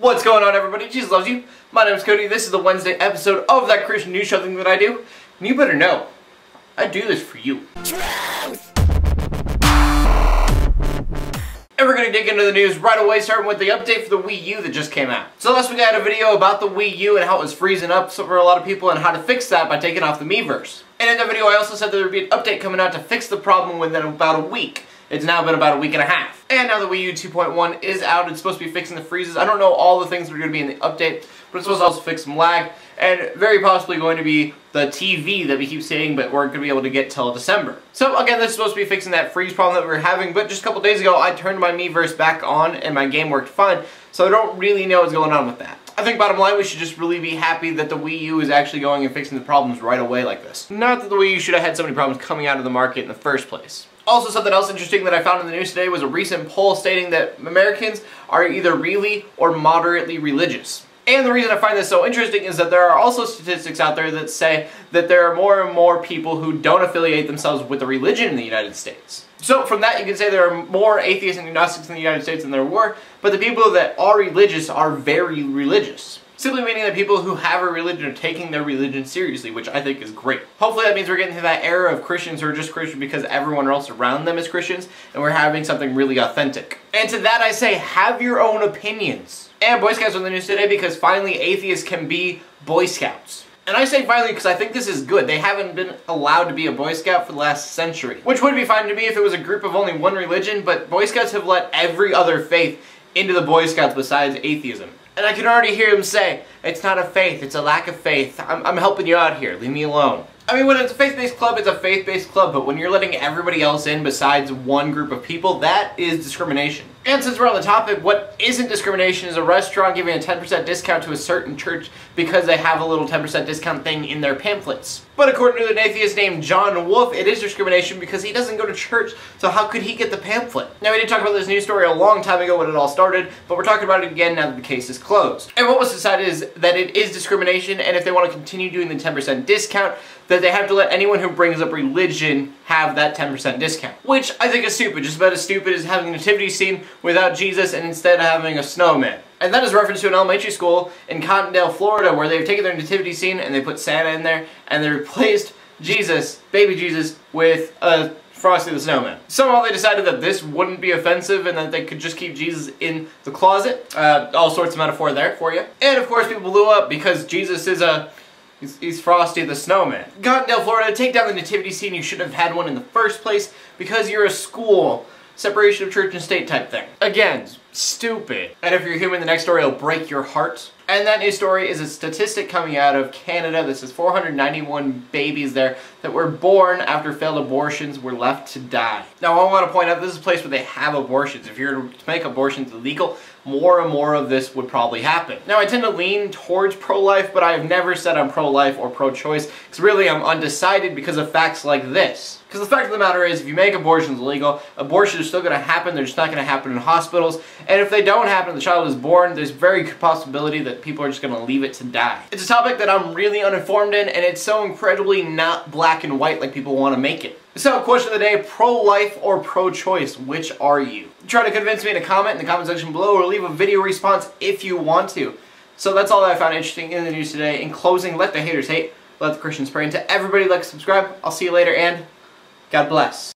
What's going on, everybody? Jesus loves you. My name is Cody. This is the Wednesday episode of that Christian news show thing that I do. And you better know, I do this for you. Truth! And we're going to dig into the news right away, starting with the update for the Wii U that just came out. So last week I had a video about the Wii U and how it was freezing up for a lot of people and how to fix that by taking off the Miiverse. And in that video I also said there would be an update coming out to fix the problem within about a week. It's now been about a week and a half. And now the Wii U 2.1 is out. It's supposed to be fixing the freezes. I don't know all the things that are going to be in the update, but it's supposed to also fix some lag, and very possibly going to be the TV that we keep saying, but we're going to be able to get till December. So again, this is supposed to be fixing that freeze problem that we were having, but just a couple days ago I turned my Miiverse back on and my game worked fine, so I don't really know what's going on with that. I think bottom line, we should just really be happy that the Wii U is actually going and fixing the problems right away like this. Not that the Wii U should have had so many problems coming out of the market in the first place. Also, something else interesting that I found in the news today was a recent poll stating that Americans are either really or moderately religious. And the reason I find this so interesting is that there are also statistics out there that say that there are more and more people who don't affiliate themselves with a religion in the United States. So from that you can say there are more atheists and agnostics in the United States than there were, but the people that are religious are very religious. Simply meaning that people who have a religion are taking their religion seriously, which I think is great. Hopefully that means we're getting to that era of Christians who are just Christian because everyone else around them is Christians, and we're having something really authentic. And to that I say, have your own opinions. And Boy Scouts are in the news today because finally atheists can be Boy Scouts. And I say finally because I think this is good. They haven't been allowed to be a Boy Scout for the last century. Which would be fine to me if it was a group of only one religion, but Boy Scouts have let every other faith into the Boy Scouts besides atheism. And I can already hear him say, it's not a faith, it's a lack of faith. I'm helping you out here, leave me alone. I mean, when it's a faith-based club, it's a faith-based club, but when you're letting everybody else in besides one group of people, that is discrimination. And since we're on the topic, what isn't discrimination is a restaurant giving a 10% discount to a certain church because they have a little 10% discount thing in their pamphlets. But according to an atheist named John Wolf, it is discrimination because he doesn't go to church, so how could he get the pamphlet? Now, we did talk about this news story a long time ago when it all started, but we're talking about it again now that the case is closed. And what was decided is that it is discrimination, and if they want to continue doing the 10% discount, that they have to let anyone who brings up religion have that 10% discount. Which I think is stupid, just about as stupid as having a nativity scene without Jesus and instead having a snowman. And that is reference to an elementary school in Cottondale, Florida, where they've taken their nativity scene and they put Santa in there and they replaced Jesus, baby Jesus, with a Frosty the Snowman. Somehow they decided that this wouldn't be offensive and that they could just keep Jesus in the closet. All sorts of metaphor there for you. And of course people blew up because Jesus is He's Frosty the Snowman. Cottondale, Florida, take down the nativity scene. You shouldn't have had one in the first place because you're a school. Separation of church and state type thing. Again, stupid. And if you're human, the next story will break your heart. And that news story is a statistic coming out of Canada. This is 491 babies there that were born after failed abortions were left to die. Now I want to point out this is a place where they have abortions. If you're to make abortions illegal, more and more of this would probably happen. Now I tend to lean towards pro-life, but I have never said I'm pro-life or pro-choice, because really I'm undecided because of facts like this. Because the fact of the matter is, if you make abortions illegal, abortions are still going to happen, they're just not going to happen in hospitals, and if they don't happen, the child is born, there's very good possibility that people are just going to leave it to die. It's a topic that I'm really uninformed in, and it's so incredibly not black and white like people want to make it. So, question of the day, pro-life or pro-choice, which are you? Try to convince me in a comment in the comment section below, or leave a video response if you want to. So that's all that I found interesting in the news today. In closing, let the haters hate, let the Christians pray, and to everybody like, subscribe, I'll see you later, and God bless.